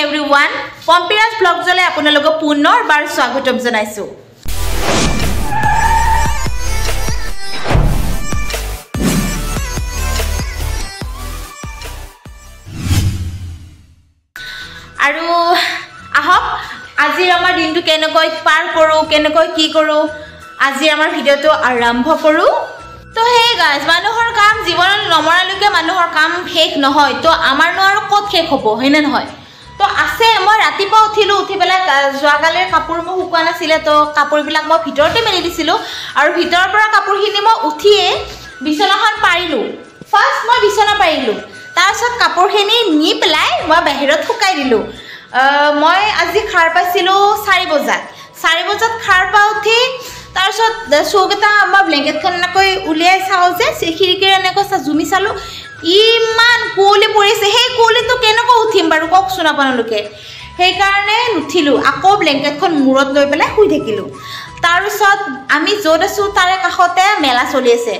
everyone. Pompiras vlog jole আপোনালোকক পুনৰবাৰ স্বাগতম জনাইছো। আৰু আহক আজি আমাৰ দিনটো কেনেকৈ পাৰ কৰো কেনেকৈ কি কৰো আজি আমাৰ ভিডিওটো আৰম্ভ কৰো। তো হে গাইজ মানুহৰ কাম জীৱনত নমৰালৈকে মানুহৰ কাম শেষ নহয়। তো আমাৰ নো আৰু ক'ত শেষ হ'ব হয়নে নহয়। তো আছে মই ৰাতিপুৱা উঠিলো উঠি পেলাই যোৱাকালিৰ কাপোৰ মই শুকুৱা নাছিলে। তো কাপোৰবিলাক মই ভিতৰতে মেলি দিছিলোঁ আৰু ভিতৰৰ পৰা কাপোৰখিনি মই উঠিয়ে বিছনাখন পাৰিলোঁ। ফাৰ্ষ্ট মই বিছনা পাৰিলোঁ, তাৰপিছত কাপোৰখিনি নি পেলাই মই বাহিৰত শুকাই দিলোঁ। মই আজি সাৰ পাইছিলোঁ 4 বজাত। 4 বজাত সাৰ পাই উঠি তাৰপিছত চৌকেইটা মই ব্লেংকেটখন এনেকৈ উলিয়াই চাওঁ যে খিৰিকীৰে এনেকৈ জুমি চালোঁ, ইমান কুঁৱলী পৰিছে। সেই কুঁৱলীটো কেনেকৈ উঠিম বাৰু কওকচোন আপোনালোকে। সেইকাৰণে নুঠিলোঁ, আকৌ ব্লেংকেটখন মূৰত লৈ পেলাই শুই থাকিলোঁ। তাৰপিছত আমি য'ত আছোঁ তাৰে কাষতে মেলা চলি আছে।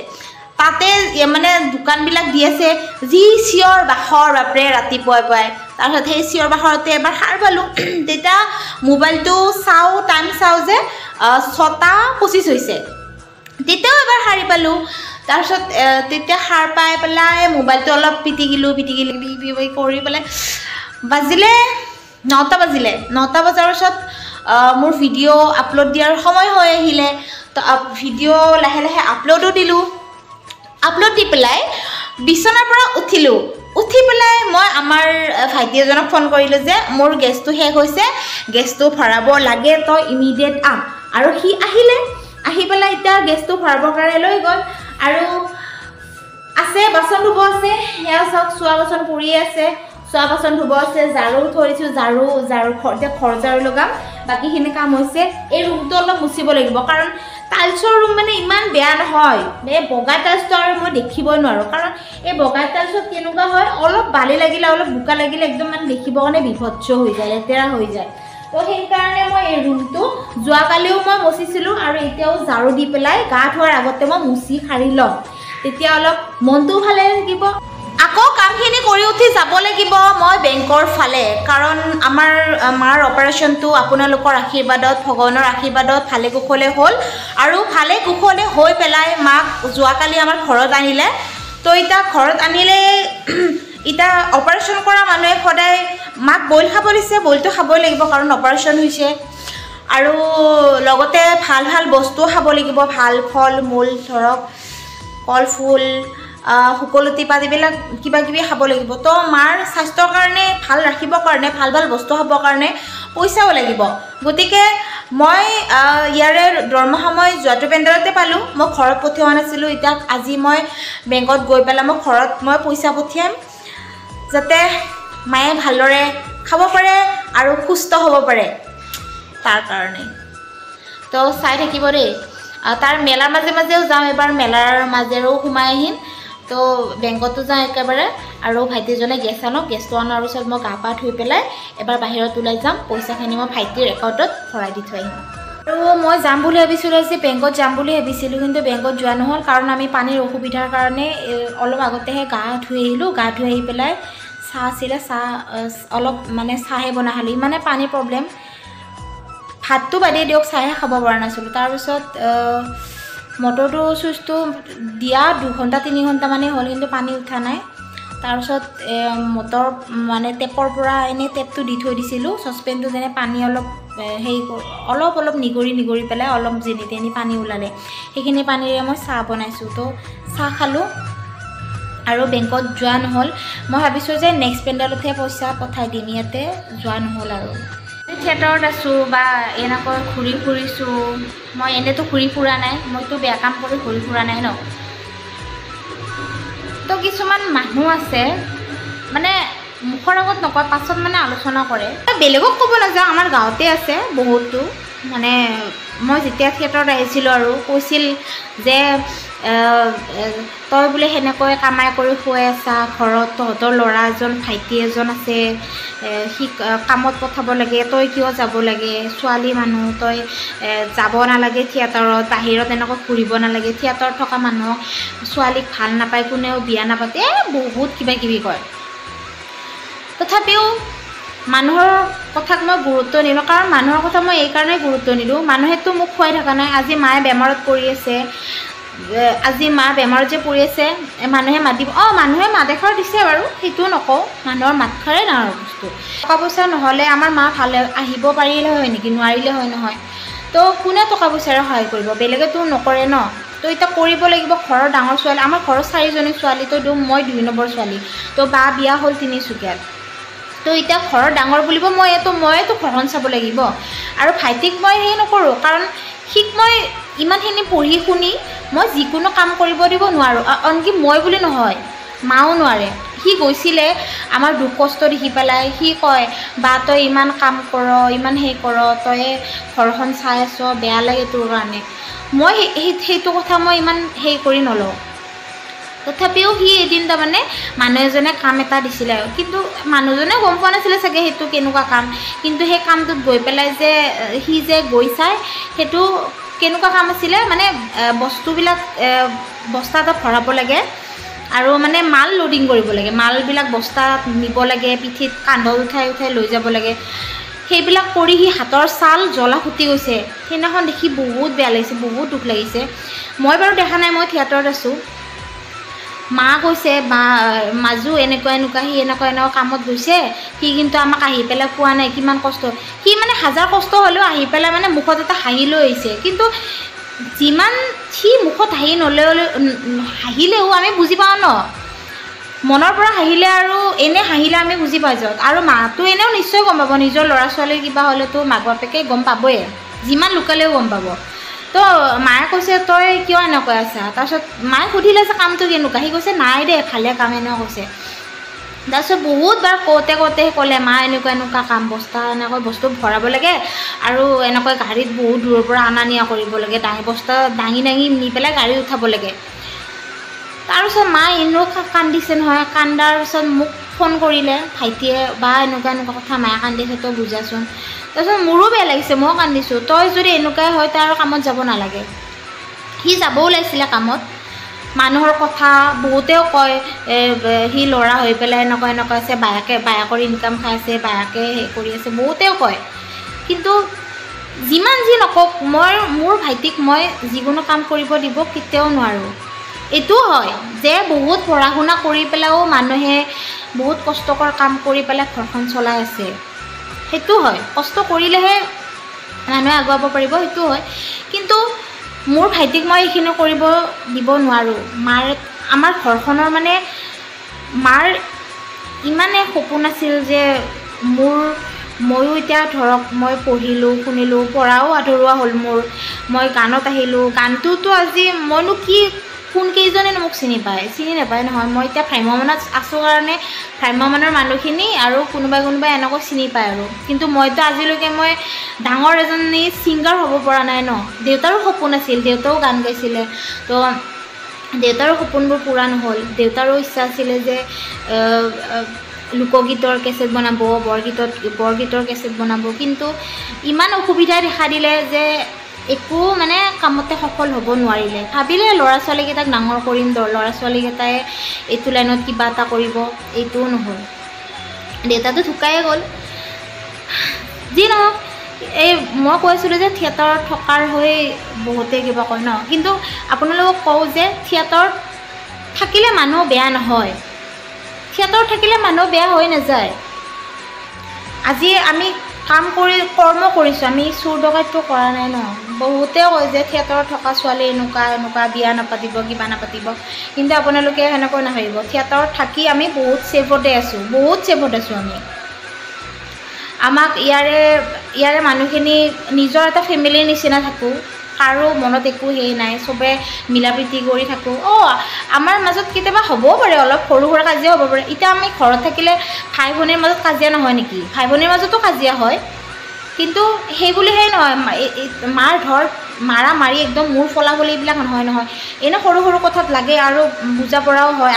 তাতে মানে দোকানবিলাক দি আছে, যি চিঞৰ বাখৰ বাপৰে ৰাতিপুৱাই পুৱাই। তাৰপিছত সেই চিঞৰ বাখৰতে এবাৰ সাৰ পালোঁ। তেতিয়া মোবাইলটো চাওঁ, টাইম চাওঁ যে 6:25 হৈছে। তেতিয়াও এবাৰ সাৰি পালোঁ। তাৰপিছত তেতিয়া সাৰ পাই পেলাই মোবাইলটো অলপ পিটিকিলোঁ কৰি পেলাই বাজিলে 9টা বাজিলে। 9টা বজাৰ পিছত মোৰ ভিডিঅ' আপলোড দিয়াৰ সময় হৈ আহিলে। তো ভিডিঅ' লাহে লাহে আপলোডো দিলোঁ। আপলোড দি পেলাই বিছনাৰ পৰা উঠিলোঁ। উঠি পেলাই মই আমাৰ ভাইটি এজনক ফোন কৰিলোঁ যে মোৰ গেছটো শেষ হৈছে, গেছটো ভৰাব লাগে, তই ইমিডিয়েট আহ। আৰু সি আহিলে, আহি পেলাই এতিয়া গেছটো ভৰাবৰ কাৰণে লৈ গ'ল। আৰু আছে বাচন ধুব আছে, সেয়া চাওক চোৱা বাচন পৰি আছে, চোৱা বাচন ধুব আছে, ঝাৰু থৈ দিছোঁ, ঝাৰু এতিয়া ঘৰ ঝাৰু লগাম। বাকীখিনি কাম হৈছে। এই ৰুমটো অলপ মুচিব লাগিব, কাৰণ টাইলছৰ ৰুম মানে ইমান বেয়া নহয়। এই বগা টাইলছটো আৰু মই দেখিবই নোৱাৰোঁ, কাৰণ এই বগা টাইলছত কেনেকুৱা হয় অলপ বালি লাগিলে অলপ বোকা লাগিলে একদম মানে দেখিবৰ কাৰণে বিভৎস হৈ যায়, লেতেৰা হৈ যায়। তো সেইকাৰণে মই এই ৰুমটো যোৱাকালিও মই মচিছিলোঁ আৰু এতিয়াও ঝাৰু দি পেলাই গা ধোৱাৰ আগতে মই মুচি সাৰি ল'ম, তেতিয়া অলপ মনটোও ভালে লাগিব। আকৌ কামখিনি কৰি উঠি যাব লাগিব মই বেংকৰ ফালে, কাৰণ আমাৰ মাৰ অপাৰেশ্যনটো আপোনালোকৰ আশীৰ্বাদত ভগৱানৰ আশীৰ্বাদত ভালে কুশলে হ'ল। আৰু ভালে কুশলে হৈ পেলাই মাক যোৱাকালি আমাৰ ঘৰত আনিলে। তো এতিয়া ঘৰত আনিলে এতিয়া অপাৰেশ্যন কৰা মানুহে সদায় মাক বইল খাব দিছে, বইলটো খাবই লাগিব কাৰণ অপাৰেশ্যন হৈছে। আৰু লগতে ভাল ভাল বস্তুও খাব লাগিব, ভাল ফল মূল ধৰক কল ফুল শুকলতি পাত এইবিলাক কিবা কিবি খাব লাগিব। তো মাৰ স্বাস্থ্যৰ কাৰণে ভাল ৰাখিবৰ কাৰণে ভাল ভাল বস্তু খাবৰ কাৰণে পইচাও লাগিব। গতিকে মই ইয়াৰে দৰমহা মই যোৱাটো পেণ্ডাৰতে পালোঁ, মই ঘৰত পঠিওৱা নাছিলোঁ। এতিয়া আজি মই বেংকত গৈ পেলাই মই ঘৰত মই পইচা পঠিয়াম, যাতে মায়ে ভালদৰে খাব পাৰে আৰু সুস্থ হ'ব পাৰে তাৰ কাৰণে। তো চাই থাকিব দেই। তাৰ মেলাৰ মাজে মাজেও যাওঁ, এবাৰ মেলাৰ মাজেৰেও সোমাই আহিম। তো বেংকতো যাওঁ একেবাৰে। আৰু ভাইটিজনে গেছ আনক, গেছটো অনাৰ পিছত মই গা পা ধুই পেলাই এবাৰ বাহিৰত ওলাই যাম, পইচাখিনি মই ভাইটিৰ একাউণ্টত ভৰাই দি থৈ আহিম। আৰু মই যাম বুলি ভাবিছিলোঁ আজি বেংকত যাম বুলি ভাবিছিলোঁ, কিন্তু বেংকত যোৱা নহ'ল কাৰণ আমি পানীৰ অসুবিধাৰ কাৰণে অলপ আগতেহে গা ধুই আহিলোঁ। গা ধুই আহি পেলাই চাহ আছিলে, চাহ অলপ মানে চাহে বনাই খালোঁ, ইমানে পানীৰ প্ৰব্লেম। ভাতটো বাদেই দিয়ক, চাহে খাব পৰা নাছিলোঁ। তাৰপিছত মটৰটো চুইচটো দিয়া 2 ঘণ্টা 3 ঘণ্টামানেই হ'ল, কিন্তু পানী উঠা নাই। তাৰপিছত মটৰ মানে টেপৰ পৰা এনেই টেপটো দি থৈ দিছিলোঁ, চচপেনটো যেনে পানী অলপ অলপ নিগৰি পেলাই অলপ যেনি তেনি পানী ওলালে, সেইখিনি পানীৰে মই চাহ বনাইছোঁ। তো চাহ খালোঁ আৰু বেংকত যোৱা নহ'ল। মই ভাবিছোঁ যে নেক্সট পেণ্ডালতহে পইচা পঠাই দিম, ইয়াতে যোৱা নহ'ল। আৰু থিয়েটাৰত আছোঁ বা এনেকৈ ঘূৰি ফুৰিছোঁ। মই এনেইতো ঘূৰি ফুৰা নাই, মইতো বেয়া কাম কৰি ঘূৰি ফুৰা নাই ন। তো কিছুমান মানুহ আছে মানে মুখৰ আগত নকয়, পাছত মানে আলোচনা কৰে। বেলেগক ক'ব নাযাওঁ, আমাৰ গাঁৱতে আছে বহুতো। মানে মই যেতিয়া থিয়েটাৰত আহিছিলোঁ আৰু কৈছিল যে তই বোলে সেনেকৈ কামাই কৰি শুৱাই আছা ঘৰত, তহঁতৰ ল'ৰা এজন ভাইটি এজন আছে, সি কামত পঠাব লাগে, তই কিয় যাব লাগে, ছোৱালী মানুহ তই যাব নালাগে থিয়েটাৰত, বাহিৰত এনেকৈ ঘূৰিব নালাগে, থিয়েটাৰত থকা মানুহক ছোৱালীক ভাল নাপায়, কোনেও বিয়া নাপাতে, বহুত কিবা কিবি কয়। তথাপিও মানুহৰ কথাক মই গুৰুত্ব নিদিওঁ কাৰণ মানুহৰ কথা মই এই কাৰণেই গুৰুত্ব নিদিওঁ মানুহেতো মোক খুৱাই থকা নাই আজি মায়ে বেমাৰত পৰি আছে আজি মা বেমাৰত যে পৰি আছে মানুহে মাতিব মানুহে মাত এষাৰ দিছে বাৰু সেইটো নকওঁ মানুহৰ মাতষাৰে ডাঙৰ বস্তু টকা পইচা নহ'লে আমাৰ মা ভালে আহিব পাৰিলে হয় নেকি নোৱাৰিলে হয় নহয় তো কোনে টকা পইচাৰে সহায় কৰিব বেলেগেতো নকৰে ন তো এতিয়া কৰিব লাগিব ঘৰৰ ডাঙৰ ছোৱালী আমাৰ ঘৰৰ 4জনী ছোৱালী তো মই 2 নম্বৰ ছোৱালী তো বা বিয়া হ'ল তিনিচুকীয়াত তো এতিয়া ঘৰৰ ডাঙৰ বুলিব মইতো ঘৰখন চাব লাগিব আৰু ভাইটিক মই সেই নকৰোঁ কাৰণ সিক মই ইমানখিনি পঢ়ি শুনি মই যিকোনো কাম কৰিব দিব নোৱাৰোঁ আনকি মই বুলি নহয় মাও নোৱাৰে সি গৈছিলে আমাৰ দুখ কষ্ট দেখি পেলাই সি কয় বা তই ইমান কাম কৰ ইমান সেই কৰ তই ঘৰখন চাই আছ বেয়া লাগে তোৰ কাৰণে মই সেইটো কথা মই ইমান সেই কৰি নলওঁ তথাপিও সি এদিন তাৰমানে মানুহ এজনে কাম এটা দিছিলে কিন্তু মানুহজনে গম পোৱা নাছিলে চাগে সেইটো কেনেকুৱা কাম কিন্তু সেই কামটোত গৈ পেলাই যে সি যে গৈ চাই সেইটো কেনেকুৱা কাম আছিলে মানে বস্তুবিলাক বস্তা এটাত ভৰাব লাগে আৰু মানে মাল লোডিং কৰিব লাগে মালবিলাক বস্তাত নিব লাগে পিঠিত কান্ধত উঠাই লৈ যাব লাগে সেইবিলাক কৰি সি হাতৰ ছাল জ্বলা ফুটি গৈছে সেইদিনাখন দেখি বহুত বেয়া লাগিছে বহুত দুখ লাগিছে মই বাৰু দেখা নাই মই থিয়েটাৰত আছোঁ মা কৈছে মাজু এনেকুৱা সি এনেকুৱা কামত গৈছে সি কিন্তু আমাক আহি পেলাই পোৱা নাই কিমান কষ্ট সি মানে হাজাৰ কষ্ট হ'লেও আহি পেলাই মানে মুখত এটা হাঁহি লৈ আহিছে কিন্তু যিমান সি মুখত হাঁহিলেও আমি বুজি পাওঁ ন মনৰ পৰা হাঁহিলে আৰু এনে হাঁহিলে আমি বুজি পাই যাওঁ আৰু মাটো এনেও নিশ্চয় গম পাব নিজৰ ল'ৰা ছোৱালীৰ কিবা হ'লেতো মাক বাপেকে গম পাবই যিমান লুকালেও গম পাব তো মায়ে কৈছে তই কিয় এনেকৈ আছা তাৰপিছত মায়ে সুধিলে যে কামটো কেনেকুৱা সি কৈছে নাই দে ভালে কাম এনেকুৱা কৈছে তাৰপিছত বহুতবাৰ কওঁতে ক'লে মা এনেকুৱা কাম বস্তা এনেকৈ বস্তু ভৰাব লাগে আৰু এনেকৈ গাড়ীত বহুত দূৰৰ পৰা অনা নিয়া কৰিব লাগে বস্তা দাঙি নি পেলাই গাড়ী উঠাব লাগে তাৰপিছত মা এনেকুৱা কান্দিছে নহয় কান্দাৰ পিছত মোক ফোন কৰিলে ভাইটিয়ে বা এনেকুৱা কথা মায়ে কান্দিছে তই বুজাচোন তাৰপিছত মোৰো বেয়া লাগিছে ময়ো কান্দিছোঁ তই যদি এনেকুৱাই হয় তাৰ কামত যাব নালাগে সি যাবও লাগিছিলে কামত মানুহৰ কথা বহুতেও কয় সি ল'ৰা হৈ পেলাই এনেকুৱা আছে বায়েকৰ ইনকাম খাই আছে বায়েকে সেই কৰি আছে বহুতেও কয় কিন্তু যিমান যি নকওক মোৰ ভাইটিক মই যিকোনো কাম কৰিব দিব কেতিয়াও নোৱাৰোঁ এইটো হয় যে বহুত পঢ়া শুনা কৰি পেলাইও মানুহে বহুত কষ্টকৰ কাম কৰি পেলাই ঘৰখন চলাই আছে সেইটো হয় কষ্ট কৰিলেহে মানুহে আগুৱাব পাৰিব সেইটো হয় কিন্তু মোৰ ভাইটিক মই এইখিনি কৰিব দিব নোৱাৰোঁ আমাৰ ঘৰখনৰ মানে মাৰ ইমানে সপোন আছিল যে ময়ো এতিয়া ধৰক মই পঢ়িলোঁ শুনিলোঁ পঢ়াও আধৰুৱা হ'ল মোৰ মই গানত আহিলোঁ গানটোতো আজি মইনো কি কোনকেইজনে মোক চিনি নাপায় নহয় মই এতিয়া ভ্ৰাম্যমানত আছোঁ কাৰণে ভ্ৰাম্যমানৰ মানুহখিনি আৰু কোনোবাই এনেকৈ চিনি পায় আৰু কিন্তু মইতো আজিলৈকে মই ডাঙৰ এজনী ছিংগাৰ হ'ব পৰা নাই ন দেউতাৰো সপোন আছিল দেউতাও গান গাইছিলে তো দেউতাৰো সপোনবোৰ পূৰা নহ'ল দেউতাৰো ইচ্ছা আছিলে যে লোকগীতৰ কেছেট বনাব বৰগীতৰ কেছেট বনাব কিন্তু ইমান অসুবিধা দেখা দিলে যে একো মানে কামতে সফল হ'ব নোৱাৰিলে ভাবিলে ল'ৰা ছোৱালীকেইটাক ডাঙৰ কৰিম ল'ৰা ছোৱালীকেইটাই এইটো লাইনত কিবা এটা কৰিব এইটোও নহ'ল দেউতাটো ঢুকায়ে গ'ল যি নহওক এই মই কৈছিলোঁ যে থিয়েটাৰত থকাৰ হৈ বহুতে কিবা কয় ন কিন্তু আপোনালোকক কওঁ যে থিয়েটাৰত থাকিলে মানুহ বেয়া নহয় থিয়েটাৰত থাকিলে মানুহ বেয়া হৈ নাযায় আজি আমি কৰ্ম কৰিছোঁ আমি চুৰ ডকাইতটো কৰা নাই ন বহুতে কয় যে থিয়েটাৰত থকা ছোৱালী এনেকুৱা বিয়া নাপাতিব কিবা নাপাতিব কিন্তু আপোনালোকে সেনেকৈ নাভাবিব থিয়েটাৰত থাকি আমি বহুত ছেফতে আছোঁ আমি আমাক ইয়াৰে মানুহখিনি নিজৰ এটা ফেমিলিৰ নিচিনা থাকোঁ কাৰো মনত একো হেৰি নাই চবে মিলা প্ৰীতি কৰি থাকোঁ আমাৰ মাজত কেতিয়াবা হ'বও পাৰে অলপ সৰু সুৰা কাজিয়া হ'ব পাৰে এতিয়া আমি ঘৰত থাকিলে ভাই ভনীৰ মাজত কাজিয়া নহয় নেকি ভাই ভনীৰ মাজতো কাজিয়া হয় কিন্তু সেইবুলি সেই নহয় মাৰা মাৰি একদম মূৰ ফলাফলি এইবিলাক নহয় এনে সৰু কথাত লাগে আৰু বুজা পৰাও হয়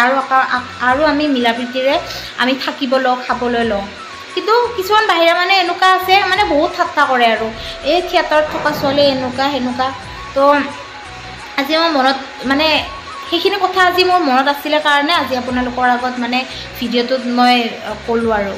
আৰু আমি মিলা প্ৰীতিৰে আমি থাকিব লওঁ খাবলৈ লওঁ কিন্তু কিছুমান বাহিৰা মানে এনেকুৱা আছে মানে বহুত ঠাট্টা কৰে আৰু এই থিয়েটাৰত থকা ছোৱালী এনেকুৱা তো আজি মোৰ মনত মানে সেইখিনি কথা আজি মোৰ মনত আছিলে কাৰণে আজি আপোনালোকৰ আগত মানে ভিডিঅ'টোত মই ক'লোঁ আৰু